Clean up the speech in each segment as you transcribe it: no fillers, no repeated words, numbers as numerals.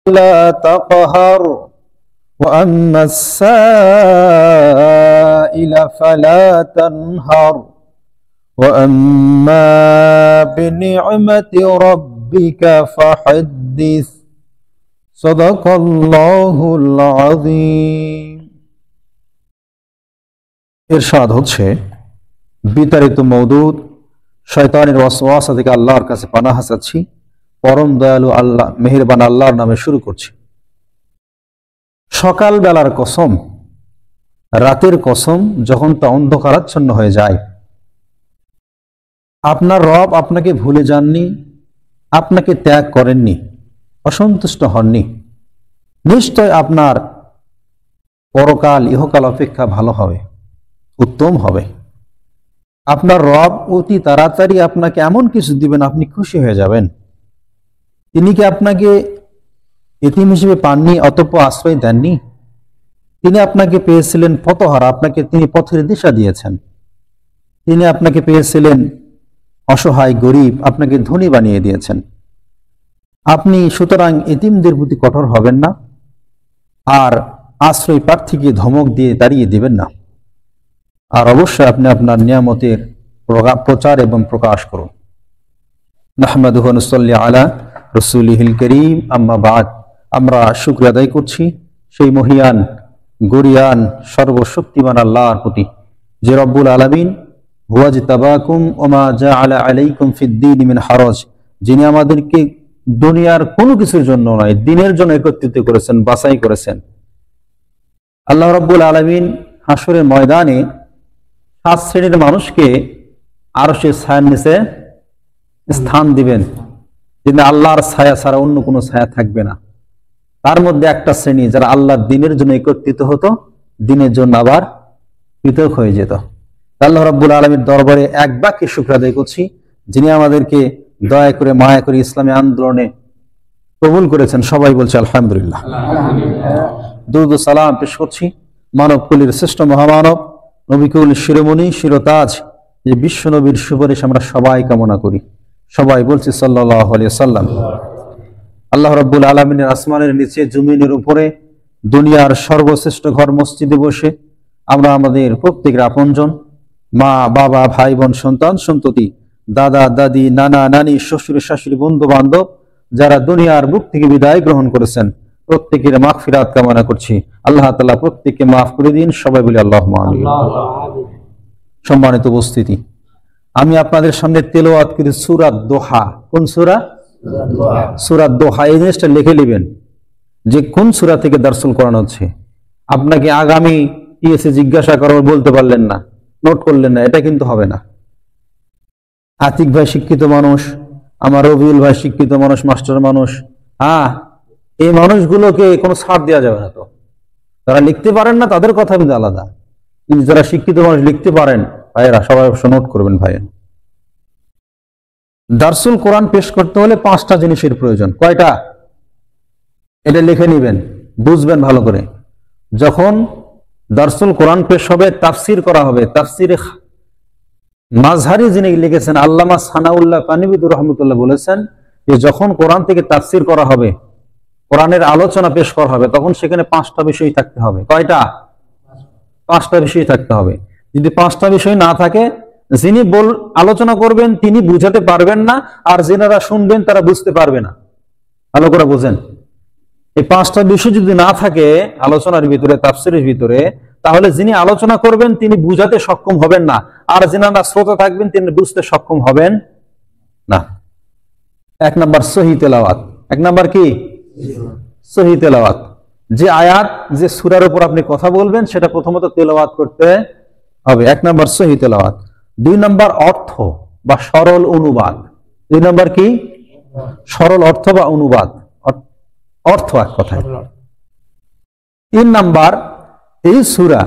لا تقهر وأما السائل فلا تنهر وأما بنعمة ربك فحدث صدق الله العظيم। ইরশাদ হচ্ছে বিতাড়িত মওদুদ শয়তানের ওয়াসওয়াসা থেকে আল্লাহর কাছে পানাহ চাচ্ছি। পরম দয়ালু আল্লাহ মেহেরবান আল্লাহর নামে শুরু করছি। সকাল বেলার কসম, রাতের কসম, যখন তা অন্ধকারাচ্ছন্ন হয়ে যায়। আপনার রব আপনাকে ভুলে যাননি, আপনাকে ত্যাগ করেননি, অসন্তুষ্ট হননি। নিশ্চয় আপনার পরকাল ইহকাল অপেক্ষা ভালো হবে, উত্তম হবে। আপনার রব অতি তাড়াতাড়ি আপনাকে এমন কিছু দিবেন আপনি খুশি হয়ে যাবেন। তিনি কি আপনাকে এতিম হিসেবে পাননি, অতঃপর আশ্রয় দেননি? তিনি আপনাকে পেয়েছিলেন পথহারা, আপনাকে তিনি পথের দিশা দিয়েছেন। তিনি আপনাকে পেয়েছিলেন অসহায় গরিব, আপনাকে ধনী বানিয়ে দিয়েছেন। আপনি সুতরাং এতিমদের প্রতি কঠোর হবেন না, আর আশ্রয় প্রার্থীকে ধমক দিয়ে তাড়িয়ে দিবেন না। আর অবশ্যই আপনি আপনার নিয়ামতের প্রচার এবং প্রকাশ করুন। নাহমাদুহু ওয়া নুসাল্লি আলা রাসূলিহিল কারীম, আম্মা বাদ। আমরা শুকরিয়া আদায় করছি সেই মহিয়ান গরিয়ান সর্বশক্তিমান আল্লাহর প্রতি, যে রব্বুল আলামিন হুয়াজতাবাকুম ওয়া মা জাআলা আলাইকুম ফিদ-দীন মিন হারাজ, যিনি আমাদেরকে দুনিয়ার কোনো কিছুর জন্য নয়, দ্বীনের জন্য একত্রিত করেছেন, বাছাই করেছেন। আল্লাহ রব্বুল আলামিন হাসরের ময়দানে 7 শ্রেণীর মানুষকে আরশের ছায়ার নিচে স্থান দিবেন, যেখানে আল্লাহর ছায়া ছাড়া অন্য কোনো ছায়া থাকবে না। তার মধ্যে একটা শ্রেণী যারা আল্লাহর দ্বীনের জন্য একত্রিত হতো, দ্বীনের জন্য আবার পৃথক হয়ে যেত। আল্লাহ রাব্বুল আলামিনের দরবারে এক বাক্যে শুকর আদায় করছি, যিনি আমাদেরকে দয়া করে মায়া করে ইসলামী আন্দোলনে কবুল করেছেন। সবাই বলছে আলহামদুলিল্লাহ। দুরূদ ও সালাম পেশ করছি মানবকুলের শ্রেষ্ঠ মহামানব নবিকুল শিরোমণি শিরোতাজ, যে বিশ্ব নবীর সুপারিশ আমরা সবাই কামনা করি। সবাই বলছি সাল্লাল্লাহু আলাইহি ওয়াসাল্লাম। আল্লাহ রাব্বুল আলামিনের আসমানের নিচে জমিনের উপরে দুনিয়ার সর্বশ্রেষ্ঠ ঘর মসজিদে বসে আমরা আমাদের প্রত্যেকের আপনজন, মা বাবা ভাই বোন সন্তান সন্ততি, দাদা দাদি নানা নানি শ্বশুর শাশুড়ি বন্ধু বান্ধব যারা দুনিয়ার বুক থেকে বিদায় গ্রহণ করেছেন, প্রত্যেকের মাগফিরাত কামনা করছি। আল্লাহ তাআলা প্রত্যেককে মাফ করে দিন। সবাই বলি আল্লাহুম্মা আমিন। সম্মানিত উপস্থিতি, আমি আপনাদের সামনে তেলাওয়াত করি সূরা দোহা। কোন সূরা? সূরা দোহা। এই জিনিসটা লিখে নেবেন যে কোন সূরা থেকে দারসুল কোরআন হচ্ছে। আপনাকে আগামী টিএসএ জিজ্ঞাসা করার বলতে পারলেন না, নোট করলেন না, এটা কিন্তু হবে না। আতিক ভাই শিক্ষিত মানুষ, আমার রবিউল ভাই শিক্ষিত মানুষ, মাস্টার মানুষ। এই মানুষগুলোকে কোনো ছাড় দেওয়া যাবে না। তো তারা লিখতে পারেন না, তাদের কথা কিন্তু আলাদা, কিন্তু যারা শিক্ষিত মানুষ লিখতে পারেন, ভাইয়েরা সবাই অবশ্য নোট করবেন। ভাইয়ের দারসুল কোরআন পেশ করতে হলে 5টা জিনিসের প্রয়োজন। কয়টা? এটা লিখে নিবেন, বুঝবেন ভালো করে। যখন দারসুল কোরআন পেশ হবে, তাফসির করা হবে। তাফসিরে মাযহারি যিনি লিখেছেন আল্লামা সানাউল্লাহ কানিবিদুর রহমতুল্লাহ বলেছেন যে যখন কোরআন থেকে তাফসির করা হবে, কোরআনের আলোচনা পেশ করা হবে, তখন সেখানে 5টা বিষয় থাকতে হবে। কয়টা? 5টা বিষয় থাকতে হবে। যদি 5টা বিষয় না থাকে, যিনি আলোচনা করবেন তিনি বুঝাতে পারবেন না, আর যিনারা শুনবেন তারা বুঝতে পারবে না। ভালো করে বুঝেন, এই 5টা বিষয় যদি না থাকে আলোচনার ভিতরে, তাফসিরের ভিতরে, তাহলে যিনি আলোচনা করবেন তিনি বুঝাতে সক্ষম হবেন না, আর যিনারা শ্রোতা থাকবেন তিনি বুঝতে সক্ষম হবেন না। 1 নাম্বার সহিহ তেলাওয়াত। 1 নাম্বার কি? সহিহ তেলাওয়াত। যে আয়াত, যে সূরার উপর আপনি কথা বলবেন সেটা প্রথমত তেলাওয়াত করতে হবে। 1 নাম্বার সহিহ তেলাওয়াত। 2 নাম্বার অর্থ বা সরল অনুবাদ। 2 নাম্বার কি? সরল অর্থ বা অনুবাদ, অর্থ এক কথায়। 3 নাম্বার এই সূরা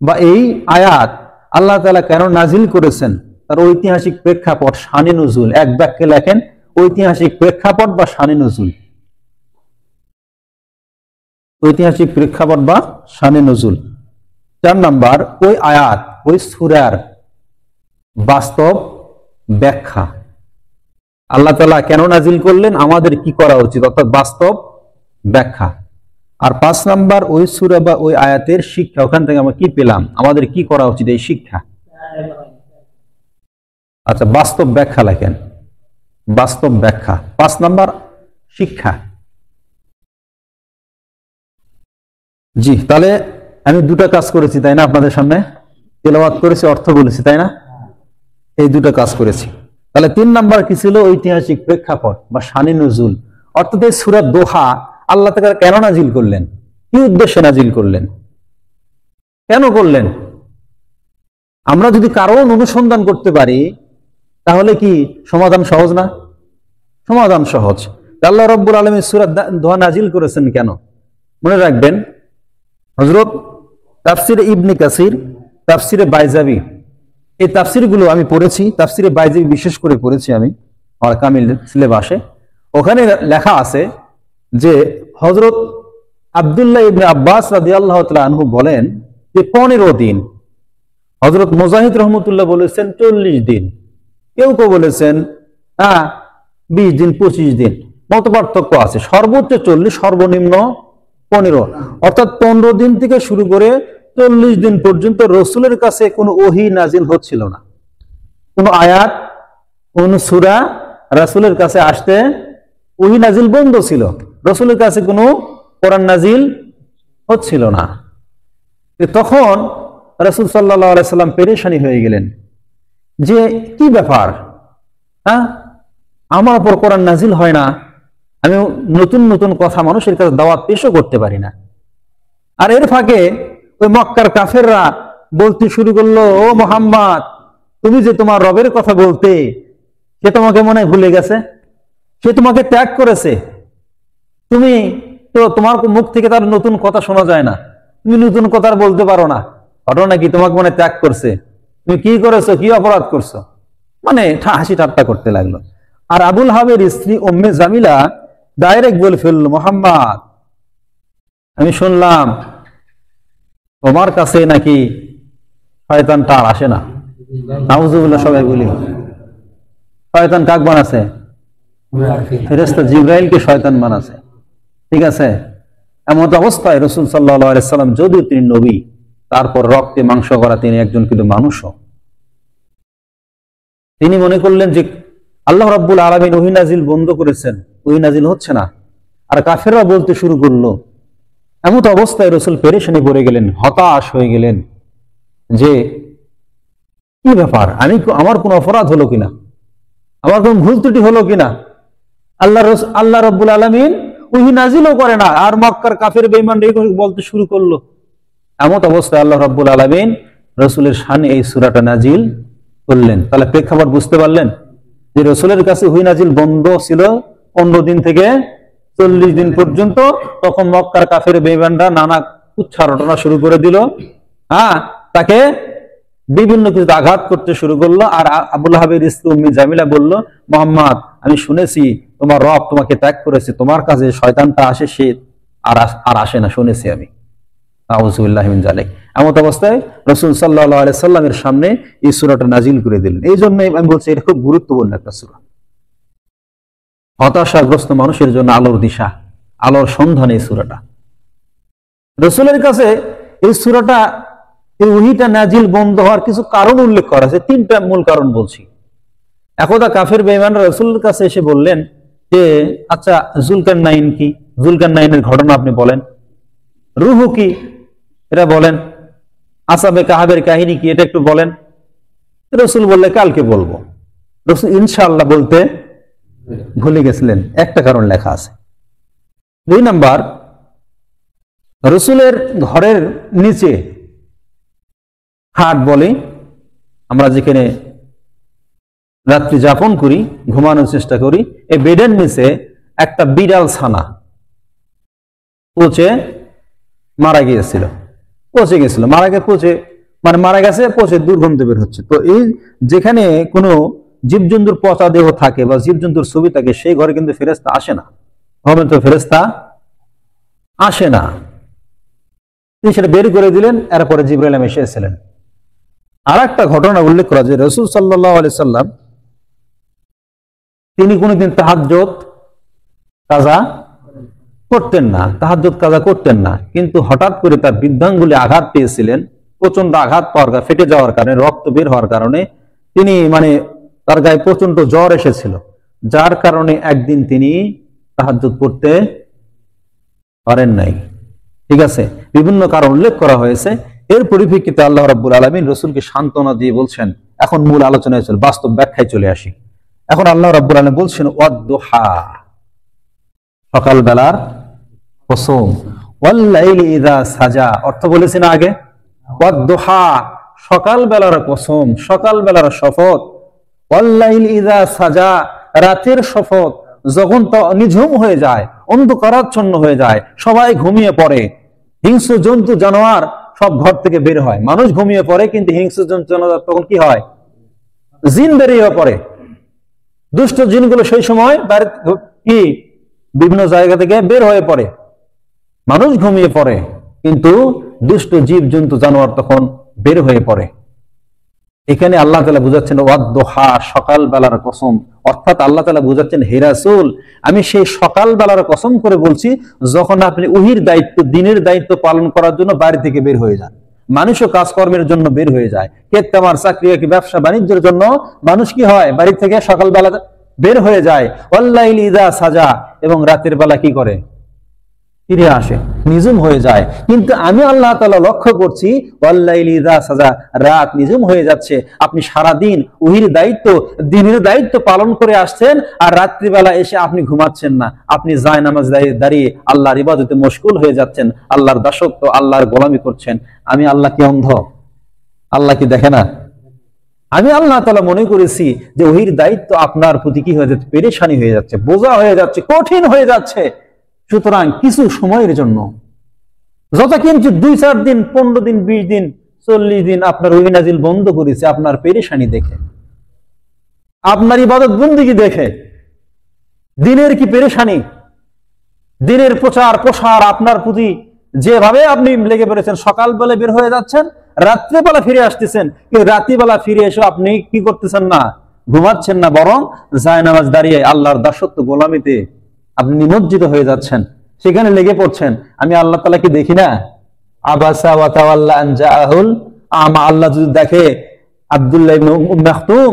বা এই আয়াত আল্লাহ তাআলা কেন নাজিল করেছেন তার ঐতিহাসিক প্রেক্ষাপট, শানে নুজুল। এক বাক্যে লেখেন ঐতিহাসিক প্রেক্ষাপট বা শানে নুজুল। ঐতিহাসিক প্রেক্ষাপট বা শানে নুজুল। 4 নাম্বার ওই আয়াত, ওই সূরার বাস্তব ব্যাখ্যা। আল্লাহ তাআলা কেন নাজিল করলেন, আমাদের কি করা উচিত, অর্থাৎ বাস্তব ব্যাখ্যা। আর 5 নাম্বার ওই সূরা বা ওই আয়াতের শিক্ষা, ওখান থেকে আমরা কি পেলাম, আমাদের কি করা উচিত এই শিক্ষা। আচ্ছা, বাস্তব ব্যাখ্যা লেখেন, বাস্তব ব্যাখ্যা 5 নাম্বার শিক্ষা। জি, তাহলে আমি দুটা কাজ করেছি তাই না, আপনাদের সামনে তেলাওয়াত করেছি, অর্থ বলেছি তাই না, এই দুটো কাজ করেছি। তাহলে 3 নাম্বার কি ছিল, ঐতিহাসিক প্রেক্ষাপট বা শানি নজুল, অর্থাৎ এই সূরা দোহা আল্লাহ তাআলা কেন নাজিল করলেন, কি উদ্দেশ্যে নাজিল করলেন, কেন করলেন। আমরা যদি কারণ অনুসন্ধান করতে পারি তাহলে কি সমাধান সহজ না? সমাধান সহজ। আল্লাহ রাব্বুল আলামিন সূরা দোহা নাজিল করেছেন কেন, মনে রাখবেন। হযরত তাফসিরে ইবনে কাসির, তাফসিরে বাইজাবি, এই তাফসিরগুলো আমি পড়েছি, তাফসিরে বাইজাবি বিশেষ করে পড়েছি আমি আমার কামিল সিলেবাসে। ওখানে লেখা আছে যে হযরত আব্দুল্লাহ ইবনে আব্বাস রাদিয়াল্লাহু তাআলা আনহু বলেন যে 15 দিন, হযরত মুজাহিদ রহমতুল্লাহ বলেছেন 40 দিন, কেউ কেউ বলেছেন 20 দিন 25 দিন, মত পার্থক্য আছে। সর্বোচ্চ 40, সর্বনিম্ন 15, অর্থাৎ 15 দিন থেকে শুরু করে 40 দিন পর্যন্ত রসুলের কাছে কোনো ওহী নাজিল হচ্ছিল না, কোন আয়াত কোন সূরা রাসূলের কাছে আসতে ওহী নাজিল বন্ধ ছিল, রসুলের কাছে কোনো কোরআন নাজিল হচ্ছিল না। তখন রাসূল সাল্লাল্লাহু আলাইহি সাল্লাম পেরেশানি হয়ে গেলেন যে কি ব্যাপার, আমার উপর কোরআন নাজিল হয় না, আমি নতুন নতুন কথা মানুষের কাছে দাওয়াত পেশও করতে পারি না। আর এর ফাঁকে ওই মক্কার কাফেররা বলতে শুরু করলো, ও মুহাম্মদ, তুমি যে তোমার রবের কথা বলতে, সে তোমাকে মনে হয় ভুলে গেছে, সে তোমাকে ত্যাগ করেছে, তুমি তো তোমার মুখ থেকে তার নতুন কথা শোনা যায় না, তুমি নতুন কথা বলতে পারো না, ঘটনা কি তোমাকে মনে ত্যাগ করছে, তুমি কি করেছো, কি অপরাধ করছো, মানে হাসি ঠাট্টা করতে লাগলো। আর আবুল হাবের স্ত্রী উম্মে জামিলা ডাইরেক্ট বলে ফেলল, মুহাম্মদ, আমি শুনলাম তোমার কাছে নাকি শয়তান টার আসে না। নাউজুবিল্লাহ, সবাই বলি। শয়তান কাক বানাছে? ফেরেশতা জিবরাইলকে শয়তান বানাছে। ঠিক আছে, এমন অবস্থায় রাসূল সাল্লাল্লাহু আলাইহি সাল্লাম যদিও তিনি নবী, তারপর রক্তে মাংস করা তিনি একজন কিন্তু মানুষও। তিনি মনে করলেন যে আল্লাহ রাব্বুল আলামিন ওহী নাজিল বন্ধ করেছেন, ওহী নাজিল হচ্ছে না, আর কাফেররা বলতে শুরু করলো। এমন অবস্থায় রাসূল পেরেশানি পড়ে গেলেন, হতাশ হয়ে গেলেন যে কি ব্যাপার, আমার কোন অপরাধ হলো কিনা, আমার কোন ভুল ত্রুটি হলো কিনা। আল্লাহ রাব্বুল আলামিন ওহী নাজিলও করে না, আর মক্কার কাফের বেঈমানরা বলতে শুরু করলো। এমন অবস্থায় আল্লাহ রাব্বুল আলামিন রাসূলের শানে এই সূরাটা নাজিল করলেন। তাহলে প্রেক্ষাপট বুঝতে পারলেন যে রাসূলের কাছে ওহী নাজিল বন্ধ ছিল 15 দিন থেকে 40 দিন পর্যন্ত। তখন মক্কার কাফের বেঈমানরা নানা কুচ্ছা রটনা শুরু করে দিল, তাকে বিভিন্ন কিছু আঘাত করতে শুরু করলো। আর আবুল হাবের স্ত্রী উম্মে জামিলা বলল, মুহাম্মদ, আমি শুনেছি তোমার রব তোমাকে ত্যাগ করেছে, তোমার কাছে শয়তানটা আসে, সে আর আসে না, শুনেছি আমি। আউযুবিল্লাহি মিন যালিক। এমন অবস্থায় রাসূল সাল্লাল্লাহু আলাইহি সাল্লামের সামনে এই সূরাটা নাজিল করে দিলেন। এই জন্য আমি বলছি এটা খুব গুরুত্বপূর্ণ একটা সূরা, হতাশাগ্রস্ত মানুষের জন্য আলোর দিশা, আলোর সন্ধান এই সূরাটা। রাসূলের কাছে এই সূরাটা, এই ওহীটা নাজিল বন্ধ হওয়ার কিছু কারণ উল্লেখ করা আছে, 3টা মূল কারণ বলছি। একদা কাফের বেঈমানরা রাসূলের কাছে এসে বললেন যে, আচ্ছা যুলকারনাইন কি, যুলকারনাইনের ঘটনা আপনি বলেন, রূহ কি এটা বলেন, আসহাবে কাহাবের কাহিনী কি এটা একটু বলেন। রাসূল বললে কালকে বলবো। রাসূল ইনশাআল্লাহ বলতে ভুলে গেছিলেন, একটা কারণ লেখা আছে। 2 নাম্বার, রাসূলের ঘরের নিচে খাট বলে আমরা যেখানে রাত্রি যাপন করি, ঘুমানোর চেষ্টা করি, এই বেডের নিচে একটা বিড়াল ছানা পচে মারা গিয়েছিল, পচে গেছিল, মারা গেছে, পচে দুর্গন্ধ বের হচ্ছে। তো এই যেখানে কোনো জীবজন্তুর পচা দেহ থাকে বা জীবজন্তুর ছবি থাকে, সেই ঘরে কিন্তু ফেরেশতা আসে না, তো ফেরেশতা আসে না। তিনি সেটা বের করে দিলেন, এরপরে জিবরাইল এসেছিলেন। আর একটা ঘটনা উল্লেখ করা যে রাসূল সাল্লাল্লাহু আলাইহি সাল্লাম তিনি কোনদিন তাহাজ্জুদ কাজা করতেন না, তাহাজ্জুদ কাজা করতেন না, কিন্তু হঠাৎ করে তার বৃদ্ধাঙ্গুলে আঘাত পেয়েছিলেন, প্রচন্ড আঘাত পাওয়ার ফেটে যাওয়ার কারণে, রক্ত বের হওয়ার কারণে তিনি তার গায়ে প্রচন্ড জ্বর এসেছিল, যার কারণে একদিন তিনি তাহাজ্জুদ করতে পারেন নাই। ঠিক আছে, বিভিন্ন কারণ উল্লেখ করা হয়েছে। এর পরিপ্রেক্ষিতে আল্লাহ রাব্বুল আলামিন রাসূলকে সান্ত্বনা দিয়ে বলছেন, এখন মূল আলোচনায় চলে, বাস্তব ব্যাখ্যায় চলে আসি। এখন আল্লাহ রাব্বুল আলামিন বলছেন ওয়াদ-দুহা, সকাল বেলার কসম, ওয়াল লাইলি ইযা সাজা, অর্থ বলেছি না আগে, ওয়াদ-দুহা সকাল বেলার কসম, সকাল বেলার শপথ, ওয়াল লাইলি ইযা সাজা রাতের শপথ, যখন তা নিঝুম হয়ে যায়, অন্ধকারাচ্ছন্ন হয়ে যায়, সবাই ঘুমিয়ে পড়ে, হিংস্র জন্তু জানোয়ার সব ঘর থেকে বের হয়, মানুষ ঘুমিয়ে পড়ে কিন্তু হিংস্র জন্তু জানোয়ার তখন কি হয়, জিন বেরিয়ে পড়ে। দুষ্ট জিনগুলো সেই সময় কি বিভিন্ন জায়গা থেকে বের হয়ে পড়ে, মানুষ ঘুমিয়ে পড়ে কিন্তু দুষ্ট জীব জন্তু জানোয়ার তখন বের হয়ে পড়ে। এখানে আল্লাহ তাআলা বুঝাচ্ছেন ওয়াদ-দুহা, সকাল বেলার কসম, অর্থাৎ আল্লাহ তাআলা বুঝাচ্ছেন হে রাসূল, আমি সেই সকাল বেলার কসম করে বলছি যখন আপনি ওহীর দায়িত্ব, দিনের দায়িত্ব পালন করার জন্য বাড়ি থেকে বের হয়ে যান। মানুষও কাজকর্মের জন্য বের হয়ে যায়, ক্ষেত কামার, চাকরি, ব্যবসা বাণিজ্যের জন্য মানুষ কি হয়, বাড়ি থেকে সকাল বেলা বের হয়ে যায়। ওয়াল লাইলি ইযা সাজা, এবং রাতের বেলা কি করে, ফিরে আসে, নিঝুম হয়ে যায়। কিন্তু আমি আল্লাহ তাআলা লক্ষ্য করছি ওয়াল লাইলি ইযা সাজা, রাত নিঝুম হয়ে যাচ্ছে, আপনি সারা দিন ওহীর দায়িত্ব, দিনের দায়িত্ব পালন করে আসছেন, আর রাত্রিবেলা এসে আপনি ঘুমাচ্ছেন না, আপনি জায়নামাজ দাঁড়িয়ে আল্লাহর ইবাদতে মশগুল হয়ে যাচ্ছেন, আল্লাহর দাসত্ব, আল্লাহর গোলামি করছেন। আমি আল্লাহ কি অন্ধ? আল্লাহ কি দেখে না? আমি আল্লাহ তাআলা মনে করেছি যে ওহীর দায়িত্ব আপনার প্রতি কি হয়ে যাচ্ছে, পেরেশানি হয়ে যাচ্ছে, বোঝা হয়ে যাচ্ছে, কঠিন হয়ে যাচ্ছে। সুতরাং কিছু সময়ের জন্য, যত কিন্তু 2-4 দিন, 15 দিন, 20 দিন, 40 দিন আপনার ওহী নাজিল বন্ধ করেছে, আপনার পেরেশানি দেখে, আপনার ইবাদত বন্দেগী দেখে, দিনের কি পেরেশানি, দিনের প্রচার প্রসার আপনার প্রতি যেভাবে আপনি লেগে পড়েছেন, সকালবেলা বের হয়ে যাচ্ছেন, রাত্রেবেলা ফিরে আসতেছেন, কিন্তু রাত্রিবেলা ফিরে এসে আপনি কি করতেছেন না, ঘুমাচ্ছেন না, বরং জায়নামাজ দাঁড়িয়ে আল্লাহর দাসত্ব গোলামিতে আপনি নিমজ্জিত হয়ে যাচ্ছেন, সেখানে লেগে পড়ছেন। আমি আল্লাহ তাআলা কি দেখি না? আবাসা ওয়া তাওয়াল্লা আন জাআহুল আমা, আল্লাহ যদি দেখে, আব্দুল্লাহ ইবনে মাখতুম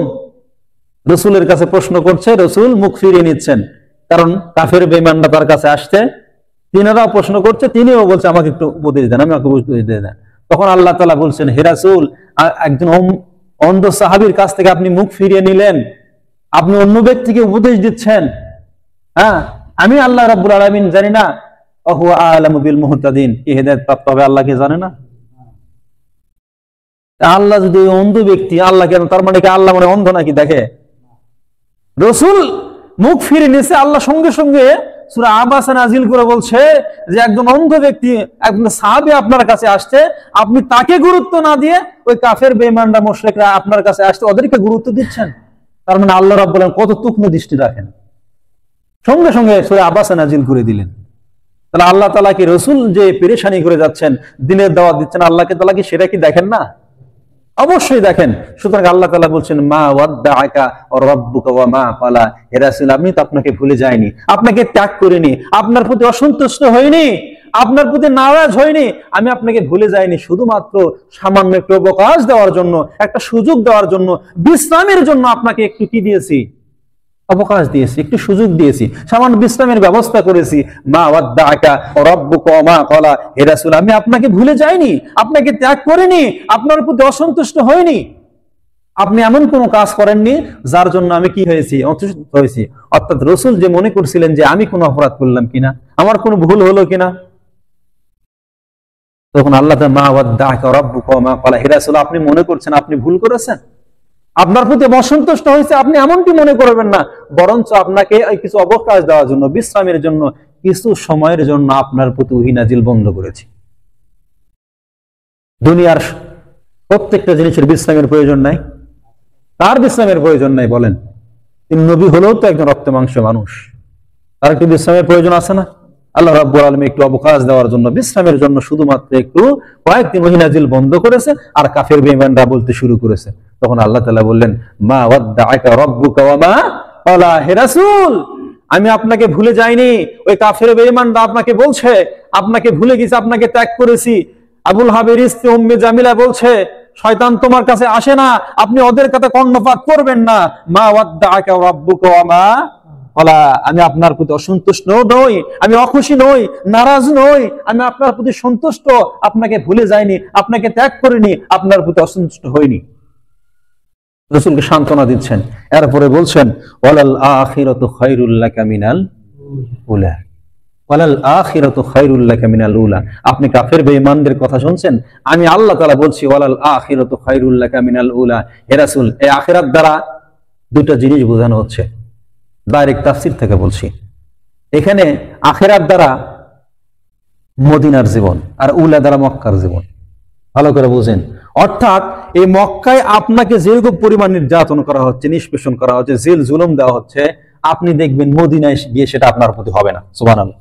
রাসূলের কাছে প্রশ্ন করছে, রাসূল মুখ ফিরিয়ে নিচ্ছেন, কারণ কাফের বেঈমানরা তার কাছে আসছে, তিনারাও প্রশ্ন করছে, তিনিও বলছে আমাকে একটু উপদেশ দেন, আমাকে উপদেশ দেন। তখন আল্লাহ তাআলা বলছেন, হে রাসূল, একজন অন্ধ সাহাবীর কাছ থেকে আপনি মুখ ফিরিয়ে নিলেন, আপনি অন্য ব্যক্তিকে উপদেশ দিচ্ছেন। হ্যাঁ, আমি আল্লাহ রাব্বুল আলামিন জানি না, ওয়া আ'লামু বিল মুহতাদিন, কি হেদায়েত প্রাপ্ত হবে আল্লাহকে জানে না? আল্লাহ যদি অন্ধ ব্যক্তি, আল্লাহ কেন, তার মানে কি আল্লাহ অন্ধ নাকি দেখে? রাসূল মুখ ফিরে নিয়েছে, আল্লাহ সঙ্গে সঙ্গে সূরা আবাসা নাজিল করে বলছে যে একজন অন্ধ ব্যক্তি, একজন সাহাবী আপনার কাছে আসছে, আপনি তাকে গুরুত্ব না দিয়ে ওই কাফের বেঈমানরা, মুশরিকরা আপনার কাছে আসছে, ওদেরকে গুরুত্ব দিচ্ছেন। তার মানে আল্লাহ রাব্বুল আলামিন কত তীক্ষ্ণ দৃষ্টি রাখেন, সঙ্গে সঙ্গে সূরা আবাসা নাজিল করে দিলেন। তাহলে আল্লাহ তাআলা কি রাসূল যে পেরেশানি করে যাচ্ছেন, দিনের দাওয়াত দিচ্ছেন, আল্লাহকে তাআলা কি সেটা কি দেখেন না? অবশ্যই দেখেন। সুতরাং আল্লাহ তাআলা বলছেন, মা ওয়াদ্দাআকা রাব্বুকা ওয়া মা ক্বালা, হে রাসূল, আমি তো আপনাকে ভুলে যাইনি, আপনাকে ত্যাগ করিনি, আপনার প্রতি অসন্তুষ্ট হইনি, আপনার প্রতি নারাজ হইনি, আমি আপনাকে ভুলে যাইনি, শুধুমাত্র সামান্য একটু অবকাশ দেওয়ার জন্য, একটা সুযোগ দেওয়ার জন্য, বিশ্রামের জন্য আপনাকে একটু কি দিয়েছি, অবকাশ দিয়েছি, একটু সুযোগ দিয়েছি, সামান্য বিশ্রামের ব্যবস্থা করেছি। মা ওয়াদ্দাআকা রাব্বুকা ওয়া মা ক্বালা, হে রাসূল, আমি আপনাকে ভুলে যাইনি, আপনাকে ত্যাগ করিনি, আপনার প্রতি অসন্তুষ্ট হইনি, আপনি এমন কোনো কাজ করেননি যার জন্য আমি কি হয়েছি, অসন্তুষ্ট হয়েছি। অর্থাৎ রাসূল যে মনে করছিলেন যে আমি কোনো অপরাধ করলাম কিনা, আমার কোনো ভুল হলো কিনা, তখন আল্লাহ তাআলা মা ওয়াদ্দাআকা রাব্বুকা ওয়া মা ক্বালা, হে রাসূল, আপনি মনে করছেন আপনি ভুল করেছেন, আপনার প্রতি অসন্তুষ্ট হয়েছে, আপনি এমনটি মনে করবেন না, বরঞ্চ আপনাকে কিছু অবকাশ দেওয়ার জন্য, বিশ্রামের জন্য, কিছু সময়ের জন্য আপনার প্রতি ওহী নাজিল বন্ধ করেছি। দুনিয়ার প্রত্যেকটা জিনিসের বিশ্রামের প্রয়োজন নাই, তার বিশ্রামের প্রয়োজন নাই বলেন? তিনি নবী হলেও তো একজন রক্ত মাংস মানুষ, তার একটু বিশ্রামের প্রয়োজন আছে না? আল্লাহ রাব্বুল আলামিন একটু অবকাশ দেওয়ার জন্য, বিশ্রামের জন্য শুধুমাত্র একটু কয়েকদিন ওহী নাজিল বন্ধ করেছে, আর কাফের বেঈমানরা বলতে শুরু করেছে। তখন আল্লাহ তাআলা বললেন, মা ওয়াদ্দাআকা রাব্বুকা ওয়া মা ক্বালা, হে রাসূল, আমি আপনাকে ভুলে যাইনি। ওই কাফের বেঈমানরা আপনাকে বলছে আপনাকে ভুলে গেছি, আপনাকে ত্যাগ করেছি। আবুল হাবের স্ত্রী উম্মে জামিলা বলছে শয়তান তোমার কাছে আসে না, আপনি ওদের কাছে কর্ণপাত করবেন না। মা ওয়াদ্দাআকা রাব্বুকা ওয়া মা ক্বালা, আমি আপনার প্রতি অসন্তুষ্ট নই, আমি অখুশি নই, নারাজ নই, আমি আপনার প্রতি সন্তুষ্ট। আপনাকে ভুলে যাইনি, আপনাকে ত্যাগ করিনি, আপনার প্রতি অসন্তুষ্ট হইনি। রাসূলকে সান্ত্বনা দিচ্ছেন। এরপরে বলছেন ওয়ালাল আখিরাতু খায়রুল লাকা মিনাল উলা, ওয়ালাল আখিরাতু খায়রুল লাকা মিনাল উলা। আপনি কাফের বেঈমানদের কথা শুনছেন, আমি আল্লাহ তাআলা বলছি ওয়ালাল আখিরাতু খায়রুল লাকা মিনাল উলা। হে রাসূল, এই আখিরাত দ্বারা দুটো জিনিস বোঝানো হচ্ছে, ডাইরেক্ট তাফসীর থেকে বলছি। এখানে আখিরাত দ্বারা মদিনার জীবন, আর উলা দ্বারা মক্কার জীবন। ভালো করে বুঝেন। অর্থাৎ এই মক্কায় আপনাকে যেরকম পরিমাণ নির্যাতন করা হচ্ছে, নিষ্পেষণ করা হচ্ছে, জেল জুলুম দেওয়া হচ্ছে, আপনি দেখবেন মদিনায় গিয়ে সেটা আপনার প্রতি হবে না। সুবহানাল্লাহ।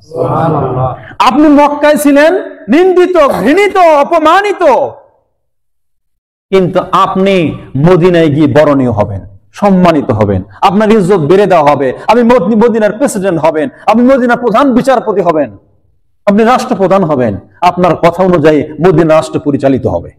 আপনি মক্কায় ছিলেন নিন্দিত, ঘৃণিত, অপমানিত, কিন্তু আপনি মদিনায় গিয়ে বরণীয় হবেন, সম্মানিত হবেন, আপনার ইজ্জত বেড়ে দেওয়া হবে। আপনি মদিনার প্রেসিডেন্ট হবেন, আপনি মদিনার প্রধান বিচারপতি হবেন, আপনি রাষ্ট্রপ্রধান হবেন। আপনার কথা অনুযায়ী মদিনা রাষ্ট্র পরিচালিত হবে।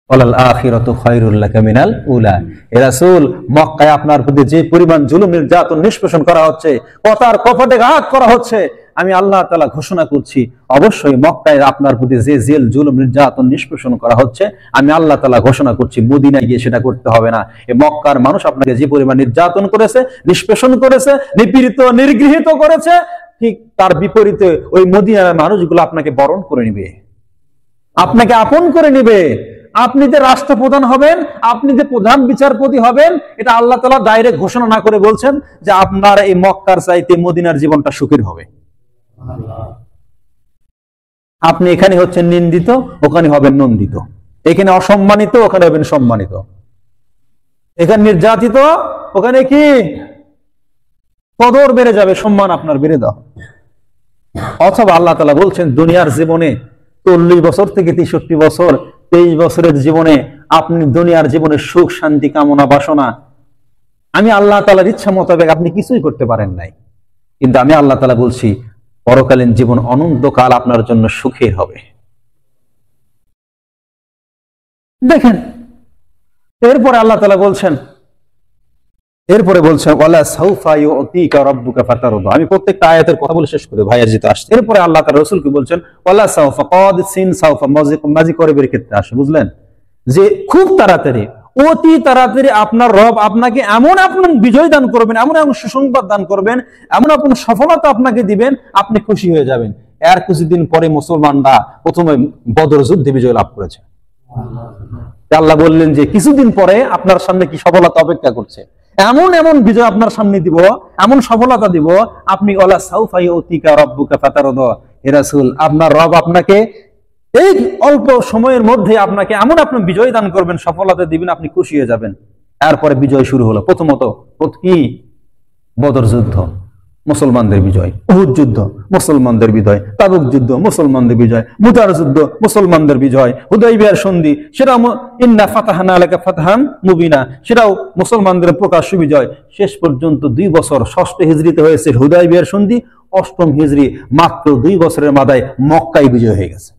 ওয়ালাল আখিরাতু খায়রুল লাকা মিনাল উলা। হে রাসূল, মক্কায় আপনার প্রতি যে পরিমাণ জুলুম, নির্যাতন, নিষ্পেষণ করা হচ্ছে, কথার কপটে ঘাত করা হচ্ছে, আমি আল্লাহ তাআলা ঘোষণা করছি অবশ্যই মক্কায় আপনার প্রতি যে জেল জুলুম, নির্যাতন, নিষ্পেষণ করা হচ্ছে, আমি আল্লাহ তাআলা ঘোষণা করছি মদিনায় গিয়ে সেটা করতে হবে না। এই মক্কার মানুষ আপনাকে যে পরিমাণ নির্যাতন করেছে, নিষ্পেষণ করেছে, নিপীড়িত, নির্গৃহীত করেছে, ঠিক তার বিপরীতে ওই মদিনার মানুষগুলো আপনাকে বরণ করে নিবে, আপনাকে আপন করে নিবে। আপনি যে রাষ্ট্রপ্রধান হবেন, আপনি যে প্রধান বিচারপতি হবেন, এটা আল্লাহ তাআলা ডাইরেক্ট ঘোষণা না করে বলছেন যে আপনার এই মক্কার চাইতে মদিনার জীবনটা সুখের হবে। আপনি এখানে হচ্ছেন নিন্দিত, ওখানে হবেন নন্দিত। এখানে অসম্মানিত, ওখানে হবেন সম্মানিত। এখানে নির্যাতিত, ওখানে কি কদর বেড়ে যাবে, সম্মান আপনার বেড়ে দাও। অথবা আল্লাহ তাআলা বলছেন দুনিয়ার জীবনে 40 বছর থেকে 63 বছর, 23 বছরের জীবনে আপনি দুনিয়ার জীবনে সুখ, শান্তি, কামনা, বাসনা, আমি আল্লাহ তাআলার ইচ্ছা মোতাবেক আপনি কিছুই করতে পারেন নাই, কিন্তু আমি আল্লাহ তাআলা বলছি পরকালীন জীবন অনন্তকাল আপনার জন্য সুখের হবে। দেখেন এরপরে আল্লাহ তাআলা বলছেন, ওয়ালা সাউফা ইউতিকা রাব্বুকা ফাতারদা। আমি প্রত্যেকটা আয়াতের কথা বলে শেষ করে ভাইয়া যেতে আসছে। এরপরে আল্লাহ তাআলা রাসূলকে বলছেন ওয়ালা সাউফা, কদ সিন সাউফা, মাজি করবের ক্ষেত্রে আসে, বুঝলেন, যে খুব তাড়াতাড়ি, অতি তাড়াতাড়ি আপনার রব আপনাকে এমন আপনার বিজয় দান করবেন, এমন এমন সুসংবাদ দান করবেন, এমন এমন সফলতা আপনাকে দিবেন, আপনি খুশি হয়ে যাবেন। এর কিছুদিন পরে মুসলমানরা প্রথমে বদর যুদ্ধে বিজয় লাভ করেছে। আল্লাহ বললেন যে কিছুদিন পরে আপনার সামনে কি সফলতা অপেক্ষা করছে, এমন এমন বিজয় আপনার সামনে দিব, এমন সফলতা দিব, আপনি ওয়ালা সাউফা ইউতিকা রাব্বুকা ফাতারদা। হে রাসূল, আপনার রব আপনাকে এই অল্প সময়ের মধ্যে আপনাকে এমন আপনি বিজয় দান করবেন, সফলতা দিবেন, আপনি খুশি হয়ে যাবেন। এরপরে বিজয় শুরু হলো। প্রথমত কি? বদর যুদ্ধ, মুসলমানদের বিজয়। উহুদ যুদ্ধ, মুসলমানদের বিজয়। তাবুক যুদ্ধ, মুসলমানদের বিজয়। মুতার যুদ্ধ, মুসলমানদের বিজয়। হুদাইবিয়ার সন্ধি, সেটা ইন্না ফাতাহনা লাকা ফাতহান মুবিনা, সেটাও মুসলমানদের প্রকাশ্য বিজয়। শেষ পর্যন্ত 2 বছর, 6ষ্ঠ হিজরিতে হয়েছে হুদাইবিয়ার সন্ধি, 8ম হিজরি, মাত্র 2 বছরের মাথায় মক্কায় বিজয় হয়ে গেছে।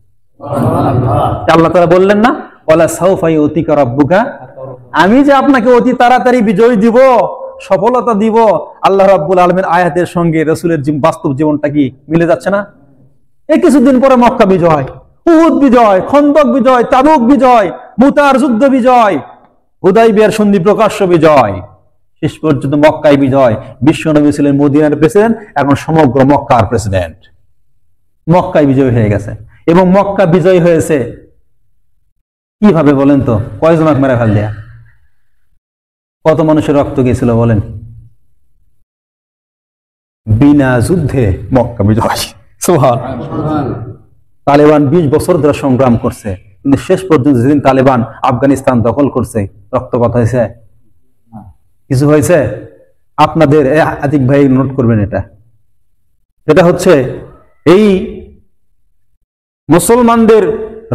আল্লাহ তাআলা বললেন না ওয়ালা সাউফা ইউতিকা রাব্বুকা, আমি যে আপনাকে অতি তাড়াতাড়ি বিজয় দিব, সফলতা দিব। আল্লাহ রাব্বুল আলামিন আয়াতের সঙ্গে রাসূলের বাস্তব জীবনটা কি মিলে যাচ্ছে না? এই কিছুদিন পরে মক্কা বিজয়, উহুদ বিজয়, খন্দক বিজয়, তাবুক বিজয়, মুতার যুদ্ধ বিজয়, হুদাইবিয়ার সন্ধি প্রকাশ্য বিজয়, শেষ পর্যন্ত মক্কায় বিজয়। বিশ্বনবী ছিলেন মদিনার প্রেসিডেন্ট, এখন সমগ্র মক্কার প্রেসিডেন্ট। মক্কায় বিজয় হয়ে গেছে। এবং মক্কা বিজয় হয়েছে কিভাবে বলেন তো? কয়জনক মেরে ফেল দেয়া? কত মানুষের রক্ত গিয়েছিল বলেন? বিনা যুদ্ধে মক্কা বিজয়। সুবহানাল্লাহ। তালেবান 20 বছর ধরে সংগ্রাম করছে, কিন্তু শেষ পর্যন্ত যেদিন তালেবান আফগানিস্তান দখল করছে, রক্তপাত হয়েছে? কিছু হয়েছে? আপনাদের আতিক ভাই নোট করবেন, এটা হচ্ছে এই মুসলমানদের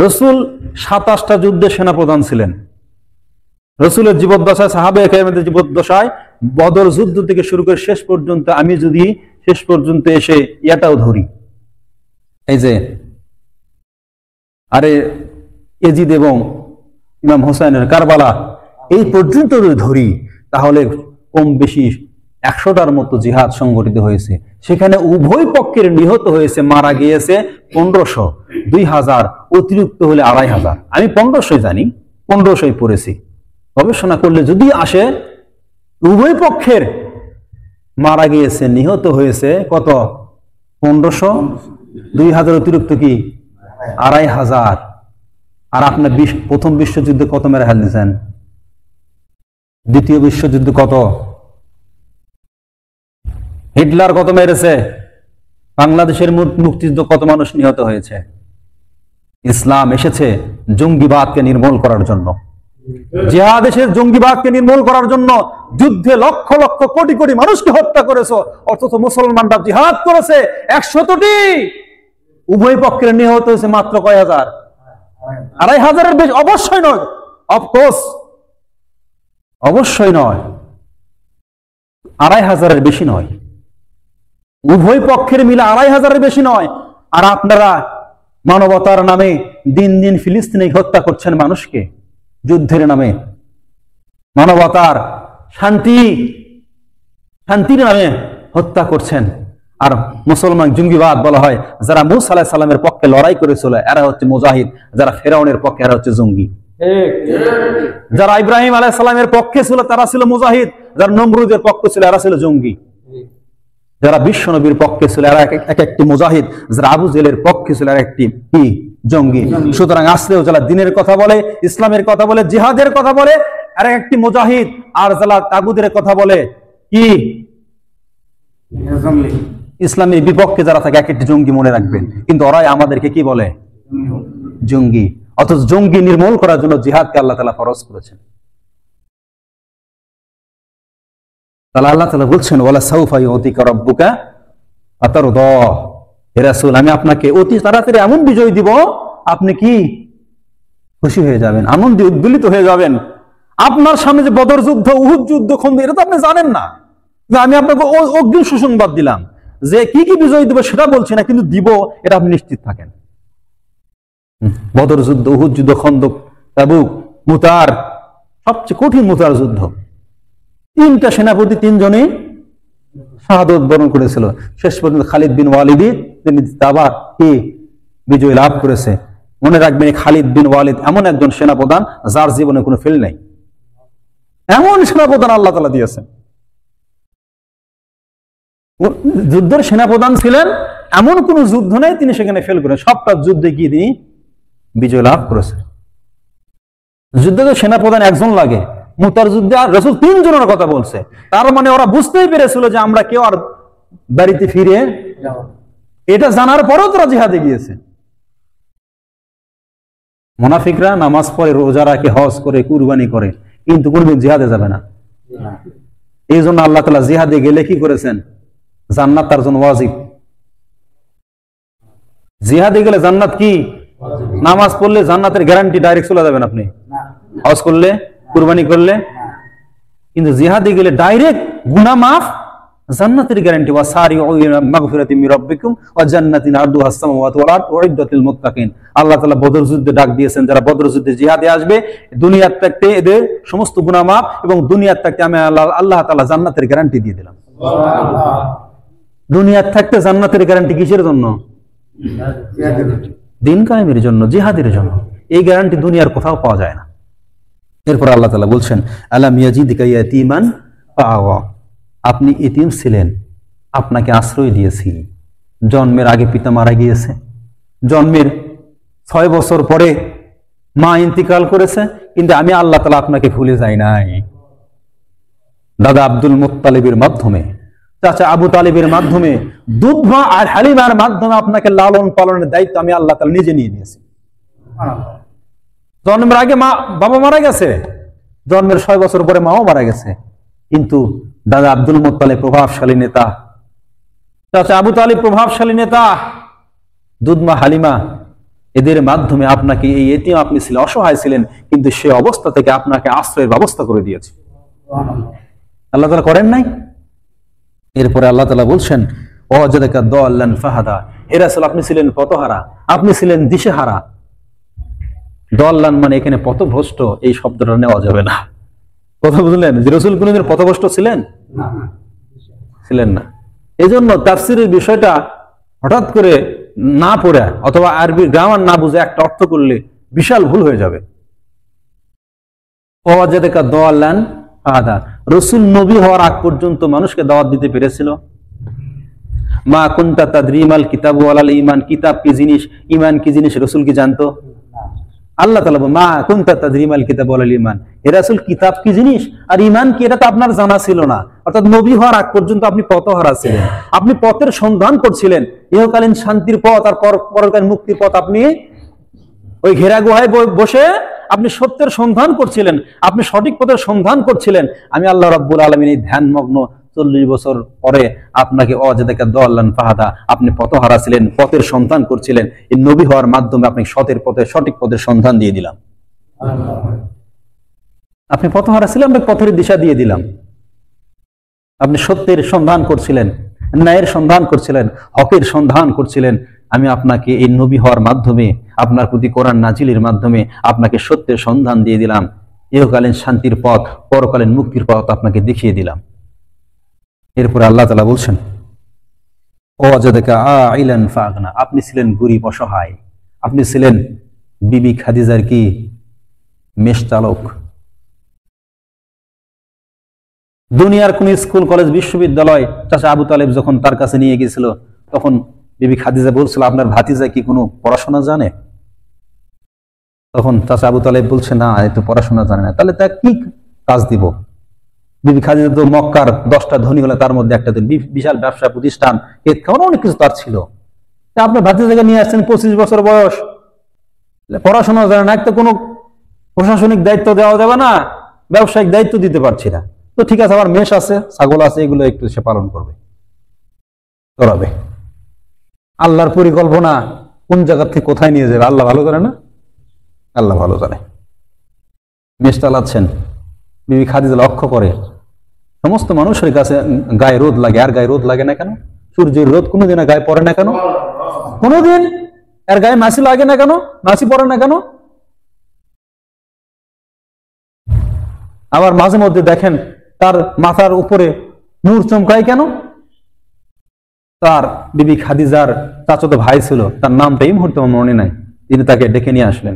রাসূল 27টা যুদ্ধে সেনাপ্রধান ছিলেন। রাসূলের জীবদ্দশায়, সাহাবায়ে কেরামের জীবদ্দশায় বদর যুদ্ধ থেকে শুরু করে শেষ পর্যন্ত আমি যদি শেষ পর্যন্ত এসে ইয়াটাও ধরি, এই যে আরে এজিদ এবং ইমাম হোসেনের কারবালা, এই পর্যন্ত যদি ধরি, তাহলে কম বেশি 100টার মতো জিহাদ সংগঠিত হয়েছে। সেখানে উভয় পক্ষের নিহত হয়েছে, মারা গিয়েছে 1500, 2000 অতিরিক্ত হলে 2500। আমি 1500 জানি, 1500 পড়েছি। গবেষণা করলে যদি আসে উভয় পক্ষের মারা গিয়েছে, নিহত হয়েছে কত? 1500, 2000 অতিরিক্ত কি 2500। আর আপনার প্রথম বিশ্বযুদ্ধে কত মেরে হারিয়েছেন? দ্বিতীয় বিশ্বযুদ্ধে কত? হিটলার কত মেরেছে? বাংলাদেশের মুক্তিযুদ্ধ কত মানুষ নিহত হয়েছে? ইসলাম এসেছে জঙ্গিবাদকে নির্মূল করার জন্য, জিহাদ এসে জঙ্গিবাদকে নির্মূল করার জন্য। যুদ্ধে লক্ষ লক্ষ কোটি কোটি মানুষকে হত্যা করেছে, অথচ মুসলমানরা জিহাদ করেছে 100টি, উভয় পক্ষের নিহত হয়েছে মাত্র কয় হাজার? 2500-এর বেশি? অবশ্যই নয়, অফকোর্স অবশ্যই নয়, 2500-এর বেশি নয়, উভয় পক্ষের মিলে 2500-এর বেশি নয়। আর আপনারা মানবতার নামে দিন দিন ফিলিস্তিনে হত্যা করছেন মানুষকে, যুদ্ধের নামে, মানবতার শান্তির নামে হত্যা করছেন। আর মুসলমান জঙ্গিবাদ বলা হয়। যারা মুসা আলাইহিস সালামের পক্ষে লড়াই করেছিল এরা হচ্ছে মুজাহিদ, যারা ফেরাউনের পক্ষে এরা হচ্ছে জঙ্গি। যারা ইব্রাহিম আলাইহিস সালামের পক্ষে ছিল তারা ছিল মুজাহিদ, যারা নমরুদের পক্ষে ছিল এরা ছিল জঙ্গি। যারা বিশ্ব নবীর পক্ষে ছিল এরা এক একটি মুজাহিদ, যারা আবু জেলের পক্ষে ছিল এরা একটি কি জঙ্গি। সুতরাং আসলেও যারা দিনের কথা বলে, ইসলামের কথা বলে, জিহাদের কথা বলে এরা একটি মুজাহিদ, আর যারা তাগুদের কথা বলে কি ইসলামের বিপক্ষে যারা থাকে এক একটি জঙ্গি, মনে রাখবেন। কিন্তু ওরাই আমাদেরকে কি বলে? জঙ্গি। অথচ জঙ্গি নির্মূল করার জন্য জিহাদকে আল্লাহ তাআলা ফরজ করেছেন। তাহলে আল্লাহ তাআলা বলছেন ওয়ালা সাউফা ইউতিকা রাব্বুকা ফাতারদা, হে রাসূল আমি আপনাকে অতি তাড়াতাড়ি এমন বিজয় দিব আপনি কি খুশি হয়ে যাবেন, আনন্দে উদ্বেলিত হয়ে যাবেন। আপনার সামনে যে বদর যুদ্ধ, উহুদ যুদ্ধ, খন্দক, এটা তো আপনি জানেন না। আমি আপনাকে অগ্রিম সুসংবাদ দিলাম যে কি কি বিজয় দিব সেটা বলছি না, কিন্তু দিব এটা আপনি নিশ্চিত থাকেন। বদর যুদ্ধ, উহুদ যুদ্ধ, খন্দক, তাবুক, মুতার, সবচেয়ে কঠিন মুতার যুদ্ধ। 3টা সেনাপতি 3 জনই শাহাদত বরণ করেছিল। শেষ পর্যন্ত খালিদ বিন ওয়ালিদ তিনি আবার কি বিজয় লাভ করেছে। মনে রাখবেন খালিদ বিন ওয়ালিদ এমন একজন সেনাপ্রধান যার জীবনে কোনো ফেল নাই। এমন সেনাপ্রধান আল্লাহ তাআলা দিয়েছেন, যুদ্ধের সেনাপ্রধান ছিলেন, এমন কোন যুদ্ধ নেই তিনি সেখানে ফেল করেন। সবটা যুদ্ধে গিয়ে তিনি বিজয় লাভ করেছেন। যুদ্ধে তো সেনাপ্রধান একজন লাগে, মুতার যুদ্ধে আর রাসূল 3 জনের কথা বলছে। তার মানে ওরা বুঝতেই পেরেছিল যে আমরা কেউ আর বাড়িতে ফিরে, এটা জানার পরেও তারা জিহাদে গিয়েছে। মুনাফিকরা নামাজ পড়ে, রোজা রাখে, হজ করে, কুরবানি করে, কিন্তু কোনদিন জিহাদে যাবে না। এই জন্য আল্লাহ তাআলা জিহাদে গেলে কি করেছেন? জান্নাত তার জন্য ওয়াজিব। জিহাদে গেলে জান্নাত কি? নামাজ পড়লে জান্নাতের গ্যারান্টি, ডাইরেক্ট চলে যাবেন আপনি। হজ করলে, কুরবানি করলে, কিন্তু জিহাদে গেলে ডাইরেক্ট গুনাহ মাফ, জান্নাতের গ্যারান্টি। ওয়াসারিউ ইলা মাগফিরাতিম মির রাব্বিকুম ওয়া জান্নাতিন আরদুহাস সামাওয়াতু ওয়াল আরদ উইদ্দাতিল মুত্তাকিন। আল্লাহ তাআলা বদর যুদ্ধে ডাক দিয়েছেন, যারা বদর যুদ্ধে জিহাদে আসবে দুনিয়ার থাকতে এদের সমস্ত গুনাহ মাফ, এবং দুনিয়ার থাকতে আমি আল্লাহ তাআলা জান্নাতের গ্যারান্টি দিয়ে দিলাম। সুবহানাল্লাহ। দুনিয়ার থাকতে জান্নাতের গ্যারান্টি কিসের জন্য? দিন কায়েমের জন্য, জিহাদের জন্য। এই গ্যারান্টি দুনিয়ার কোথাও পাওয়া যায় না। এরপর আল্লাহ তাআলা বলছেন আলাম ইয়াজিদকা ইয়াতীমান ফাআওয়া, আপনি ইতিম ছিলেন, আপনাকে আশ্রয় দিয়েছি। জন্মের আগে পিতা মারা গিয়েছে, জন্মের 6 বছর পরে মা ইন্তিকাল করেছে, কিন্তু আমি আল্লাহ তাআলা আপনাকে ভুলে যাই নাই। দাদা আব্দুল মুত্তালিবের মাধ্যমে, চাচা আবু তালিবের মাধ্যমে, দুধমা আর হালিমার মাধ্যমে আপনাকে লালন পালনের দায়িত্ব আমি আল্লাহ তাআলা নিজে নিয়ে নিয়েছি। জন্মের আগে বাবা মারা গেছে, জন্মের 6 বছর পরে মাও মারা গেছে, কিন্তু দাদা আব্দুল মুত্তালিব প্রভাবশালী নেতা, চাচা আবু তালিব প্রভাবশালী নেতা, দুধমা হালিমা, এদের মাধ্যমে আপনাকে, এই এতিম আপনি ছিলেন, অসহায় ছিলেন, কিন্তু সে অবস্থা থেকে আপনাকে আশ্রয়ের ব্যবস্থা করে দিয়েছে। আল্লাহ তাআলা করেন নাই? এরপরে আল্লাহ তাআলা বলছেন ওয়াজাদাকা দাল্লান ফাহাদা, হে রাসূল আপনি ছিলেন পথহারা, আপনি ছিলেন দিশেহারা। দাল্লান মানে এখানে পথভ্রষ্ট, এই শব্দটা নেওয়া যাবে না। কথা বুঝলেন যে রাসূল কোনদিন পথভ্রষ্ট ছিলেন? ছিলেন না। এই জন্য তাফসীরের বিষয়টা হঠাৎ করে না পড়ে অথবা আরবি গ্রামার না বুঝে একটা অর্থ করলে বিশাল ভুল হয়ে যাবে। ওয়াজাদাকা দাল্লান ফাহাদা, রাসূল নবী হওয়ার আগ পর্যন্ত মানুষকে দাওয়াত দিতে পেরেছিল। মা কুনতা তাদরি মাল কিতাব ওয়ালাল ঈমান, কিতাব কি জিনিস, ঈমান কি জিনিস রাসূল কি জানতো? আল্লাহ তাআলা মা কুনতা তাদরি মাল কিতাব ওয়ালাল ঈমান, হে রাসূল কিতাব কি জিনিস আর ঈমান কি এটা তো আপনার জানা ছিল না। অর্থাৎ নবী হওয়ার আগ পর্যন্ত আপনি পথহারা ছিলেন, আপনি পথের সন্ধান করছিলেন। ইহকালীন শান্তির পথ আর পরকালীন মুক্তির পথ আপনি ওই ঘেরা গুহায় বসে আপনি সত্যের সন্ধান করছিলেন, আপনি সঠিক পথের সন্ধান করছিলেন। আমি আল্লাহ রাব্বুল আলামিন এই ধ্যানমগ্ন 40 বছর পরে আপনাকে ওয়াজাদাকা দাল্লান ফাহাদা, আপনি পথহারা ছিলেন, পথের সন্ধান করছিলেন। এই নবী হওয়ার মাধ্যমে আপনি সতের পথে সঠিক পথের সন্ধান দিয়ে দিলাম। আপনি পথহারা ছিলেন, আমরা পথের দিশা দিয়ে দিলাম। আপনি সত্যের সন্ধান করছিলেন, ন্যায়ের সন্ধান করছিলেন, হকের সন্ধান করছিলেন। আমি আপনাকে এই নবী হওয়ার মাধ্যমে, আপনার প্রতি কোরআন নাজিলের মাধ্যমে আপনাকে সত্যের সন্ধান দিয়ে দিলাম। ইহকালীন শান্তির পথ, পরকালীন মুক্তির পথ আপনাকে দেখিয়ে দিলাম। এরপরে আল্লাহ তাআলা বলছেন ওয়াজাদাকা আইলান ফাগনা, আপনি ছিলেন গরীব অসহায়, আপনি ছিলেন বিবি খাদিজার কি মেষ চালক। দুনিয়ার কোন স্কুল কলেজ বিশ্ববিদ্যালয় চাচা আবু তালেব যখন তার কাছে নিয়ে গিয়েছিল, তখন বিবি খাদিজা বলছিল আপনার ভাতিজা কি কোনো পড়াশোনা জানে? তখন চাচা আবু তালেব বলছে না, এত পড়াশোনা জানে না। তাহলে তা কি কাজ দিব? বিবি খাদিজা তো মক্কার 10টা ধনী হলে তার মধ্যে একটা বিশাল ব্যবসা প্রতিষ্ঠান, অনেক কিছু তার ছিল। আপনার ভাতিজাকে নিয়ে আসছেন 25 বছর বয়স, পড়াশোনা জানে না, একটা কোনো প্রশাসনিক দায়িত্ব দেওয়া যাবে না, ব্যবসায়িক দায়িত্ব দিতে পারছি না। তো ঠিক আছে, আমার মেষ আছে, ছাগল আছে, এগুলো একটু সে পালন করবে, করাবে। আল্লাহর পরিকল্পনা কোন জায়গা থেকে কোথায় নিয়ে যাবে আল্লাহ ভালো জানে না? আল্লাহ ভালো জানে। মেষ চালাচ্ছেন, বিবি খাদিজা লক্ষ্য করে সমস্ত মানুষের কাছে গায়ে রোদ লাগে, আর গায়ে রোদ লাগে না কেন? সূর্যের রোদ কোনোদিন গায়ে পড়ে না কেন? কোনোদিন এর গায়ে মাছি লাগে না কেন? মাছি পড়ে না কেন? আবার মাঝে মধ্যে দেখেন তার মাথার উপরে নূর চমকায় কেন? তার বিবি খাদিজার চাচাতো ভাই ছিল, তার নামটা এই মুহূর্তে আমার মনে নাই, তিনি তাকে ডেকে নিয়ে আসলেন,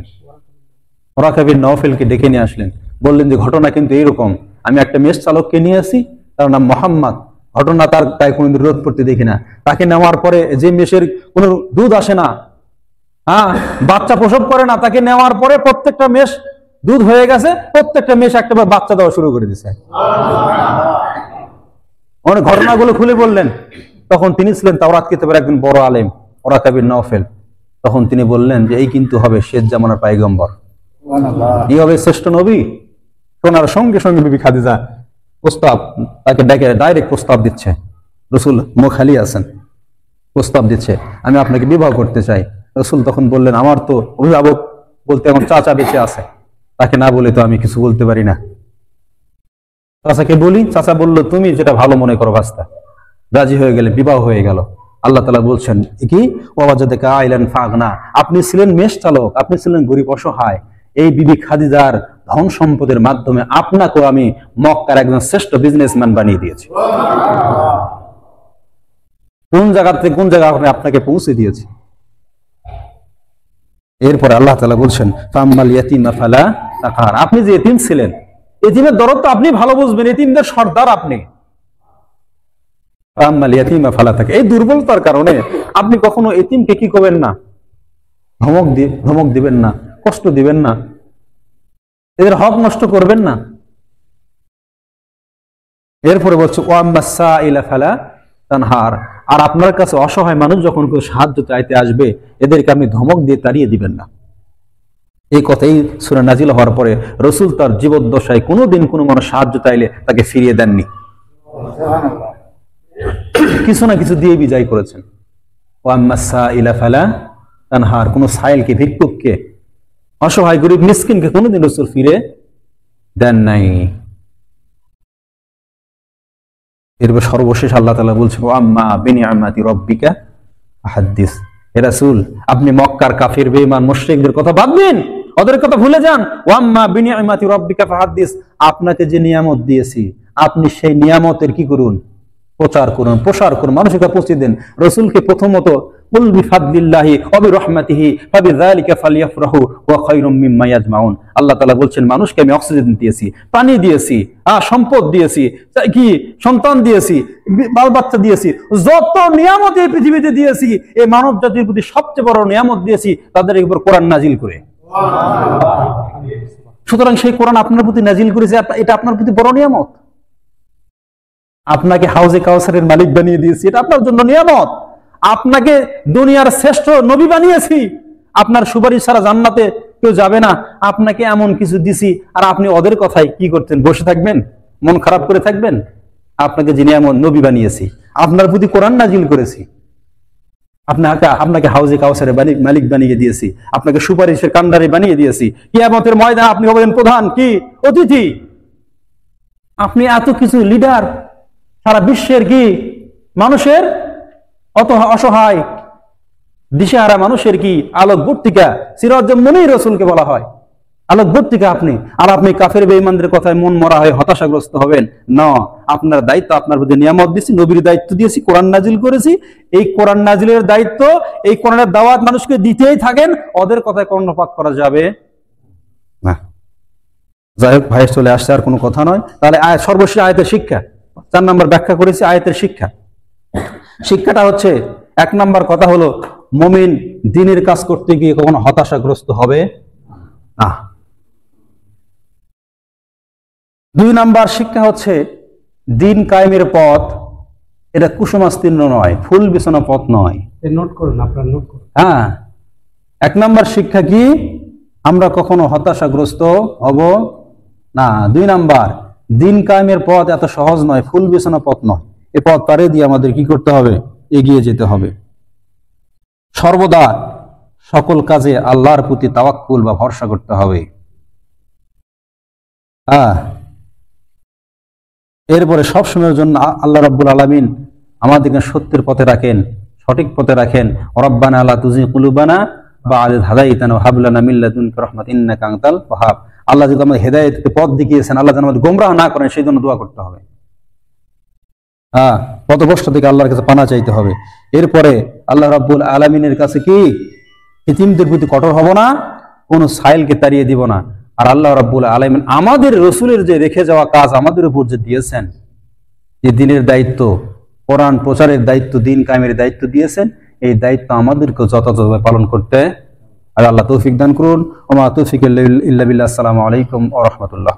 ওরাকা বিন নওফেলকে ডেকে নিয়ে আসলেন, বললেন যে ঘটনা কিন্তু এইরকম, আমি একটা মেষ চালককে নিয়ে আসি, তার নাম মোহাম্মদ, ঘটনা তার গায়ে কোনোদিন রোদ পড়তে দেখি না, তাকে নেওয়ার পরে যে মেষের কোনো দুধ আসে না, হ্যাঁ বাচ্চা প্রসব করে না, তাকে নেওয়ার পরে প্রত্যেকটা মেষ দুধ হয়ে গেছে, প্রত্যেকটা মেষ একটা বাচ্চা দেওয়া শুরু করে দিছে। অনেক ঘটনাগুলো খুলে বললেন। তখন তিনি ছিলেন তাওরাত কিতাবের একজন বড় আলেম, ওরাকা বিন নওফেল। তখন তিনি বললেন যে এই কিন্তু হবে শেষ জামানার পয়গম্বর, এই হবে শ্রেষ্ঠ নবী। শোনার সঙ্গে সঙ্গে বিবি খাদিজা প্রস্তাব, তাকে ডেকে ডাইরেক্ট প্রস্তাব দিচ্ছে, রসুল মুখ খালি আছেন, প্রস্তাব দিচ্ছে আমি আপনাকে বিবাহ করতে চাই। রসুল তখন বললেন আমার তো অভিভাবক বলতে এখন চাচা বেঁচে আছে, তাকে না বলে তো আমি কিছু বলতে পারি না, চাচাকে বলি। চাচা বলল তুমি যেটা ভালো মনে করো ভাস্তা। রাজি হয়ে গেলে, বিবাহ হয়ে গেল। আল্লাহ তাআলা বলছেন কি ওয়াজাদাকা আইলান ফাগনা, আপনি ছিলেন মেষ চালক, আপনি ছিলেন গরীব অসহায়। এই বিবি খাদিজার ধন সম্পদের মাধ্যমে আপনাকেও আমি মক্কার একজন শ্রেষ্ঠ বিজনেসম্যান বানিয়ে দিয়েছি। কোন জায়গা থেকে কোন জায়গা আপনাকে পৌঁছে দিয়েছি। এরপরে আল্লাহ তাআলা বলছেন ফাম্মাল ইয়াতীমা ফালা তাকহার, আপনি যে এতিম ছিলেন, এতিমের দরদ তো আপনি ভালো বুঝবেন, এতিমদের সর্দার আপনি। ফাম্মাল ইয়াতীমা ফালা তাকহার, এই দুর্বলতার কারণে আপনি কখনো এতিমকে কি করবেন না, ধমক দিবেন না, কষ্ট দিবেন না, এদের হক নষ্ট করবেন না। এরপরে বলছে ওয়াম্মাস সাইলা ফালা তানহার, আর আপনার কাছে অসহায় মানুষ যখন কেউ সাহায্য চাইতে আসবে, এদেরকে আপনি ধমক দিয়ে তাড়িয়ে দিবেন না। এই কথাই সূরা নাজিল হওয়ার পরে রাসূল তার জীবদ্দশায় কোনোদিন কোনো মানুষ সাহায্য চাইলে তাকে ফিরিয়ে দেননি, কিছু না কিছু দিয়ে বিজয় করেছেন। ওয়াম্মাস সাইলা ফালা তানহার, কোন সাইলকে, ভিক্ষুককে, অসহায় গরিব মিসকিনকে কোনোদিন রাসূল ফিরে দেন নাই। এরপর সর্বশেষ আল্লাহ তাআলা বলছেন আম্মা বিনিআমাতি রাব্বিকা ফাহাদ্দিস। হে রাসূল, আপনি মক্কার কাফির বেঈমান মুশরিকদের কথা বাদ দিন, ওদের কথা ভুলে যান। ওয়াম্মা বিনিআমাতি রাব্বিকা ফাহাদ্দিস, আপনাকে যে নিয়ামত দিয়েছি আপনি সেই নিয়ামতের কি করুন? প্রচার করুন, প্রসার করুন, মানুষকে পৌঁছে দেন। রাসূলকে প্রথমত কুল বিফাদলিল্লাহি ওয়া বিরহমাতিহি ফাবিযালিকা ফালইফরাহু ওয়া খায়রুম মিম্মা ইয়াজমাউন। আল্লাহ তাআলা বলছেন মানুষকে আমি অক্সিজেন দিয়েছি, পানি দিয়েছি, সম্পদ দিয়েছি, কি সন্তান দিয়েছি, বাল বাচ্চা দিয়েছি, যত নিয়ামত এই পৃথিবীতে দিয়েছি এই মানব জাতির প্রতি সবচেয়ে বড় নিয়ামত দিয়েছি তাদের উপর কোরআন নাজিল করে। সুতরাং সেই কোরআন আপনার প্রতি নাজিল করেছে, এটা আপনার প্রতি বড় নিয়ামত। আপনাকে হাউজে কাউসারের মালিক বানিয়ে দিয়েছি, এটা আপনার জন্য নিয়ামত। আপনাকে দুনিয়ার শ্রেষ্ঠ নবী বানিয়েছি, আপনার সুপারিশ ছাড়া জান্নাতে কেউ যাবে না। আপনাকে এমন কিছু দিছি আর আপনি ওদের কথায় কি করতেন? বসে থাকবেন, মন খারাপ করে থাকবেন? আপনাকে যিনি এমন নবী বানিয়েছি, আপনার প্রতি কোরআন নাজিল করেছি, আপনাকে হাউজে কাউসারের মালিক বানিয়ে দিয়েছি, আপনাকে সুপারিশের কান্ডারি বানিয়ে দিয়েছি। কিয়ামতের ময়দানে আপনি হবেন প্রধান কি অতিথি। আপনি এত কিছু লিডার, সারা বিশ্বের কি মানুষের অত অসহায় দিশেহারা মানুষের কি আলোকবর্তিকা, সিরাজুল মুনীর রাসূলকে বলা হয় আলোকবর্তিকা আপনি। আর আপনি কাফের বেঈমানদের কথায় মন মরা হয়ে হতাশাগ্রস্ত হবেন না। আপনার দায়িত্ব, আপনার প্রতি নিয়ামত দিয়েছি, নবীর দায়িত্ব দিয়েছি, কোরআন নাজিল করেছি। এই কোরআন নাজিলের দায়িত্ব, এই কোরআনের দাওয়াত মানুষকে দিতেই থাকেন, ওদের কথায় কর্ণপাত করা যাবে না। যাই হোক, ভাই চলে আসছে, আর কোনো কথা নয়। তাহলে সর্বশেষ আয়াতের শিক্ষা 4 নম্বর ব্যাখ্যা করেছি। আয়াতের শিক্ষাটা হচ্ছে, 1 নম্বর কথা হলো মুমিন দ্বীনের কাজ করতে গিয়ে কখনো হতাশাগ্রস্ত হবে না। 2 নম্বর শিক্ষা হচ্ছে দ্বীন কায়েমের পথ এটা কুসুমাস্তীর্ণ নয়, ফুল বিছানো পথ নয়। নোট করুন, আপনারা নোট করুন। হ্যাঁ, 1 নম্বর শিক্ষা কি? আমরা কখনো হতাশাগ্রস্ত হব না। 2 নম্বর, দ্বীন কায়েমের পথ এত সহজ নয়, ফুল বিছানো পথ নয়। এই পথ পারে দিয়ে আমাদের কি করতে হবে? এগিয়ে যেতে হবে। সর্বদা সকল কাজে আল্লাহর প্রতি তাওয়াক্কুল বা ভরসা করতে হবে। এরপরে সবসময়ের জন্য আল্লাহ রাব্বুল আলামিন আমাদেরকে সত্যের পথে রাখেন, সঠিক পথে রাখেন। রব্বানা লা তুযিগ কুলুবানা বা'দা ইয হাদাইতানা ওয়া হাব লানা মিন লাদুনকা রাহমাতান ইন্নাকা আনতাল ওয়াহ্হাব। আল্লাহ যদি আমাদের হেদায়েতের পথ দেখিয়েছেন, আল্লাহ যেন আমাদের গোমরাহ না করেন, সেই জন্য দোয়া করতে হবে। পথভ্রষ্ট থেকে আল্লাহর কাছে পানা চাইতে হবে। এরপরে আল্লাহ রাব্বুল আলামিনের কাছে কি ইতিমদের প্রতি কঠোর হব না, কোন সাইলকে তাড়িয়ে দিব না। আর আল্লাহ রাব্বুল আলামিন আমাদের রাসূলের যে রেখে যাওয়া কাজ আমাদের উপর যে দিয়েছেন, যে দ্বীনের দায়িত্ব, কোরআন প্রচারের দায়িত্ব, দ্বীন কায়েমের দায়িত্ব দিয়েছেন, এই দায়িত্ব আমাদেরকে যথাযথভাবে পালন করতে আর আল্লাহ তৌফিক দান করুন। ওয়া মা তৌফিক ইল্লা বিল্লাহ। আসসালামু আলাইকুম ওয়া রাহমাতুল্লাহ।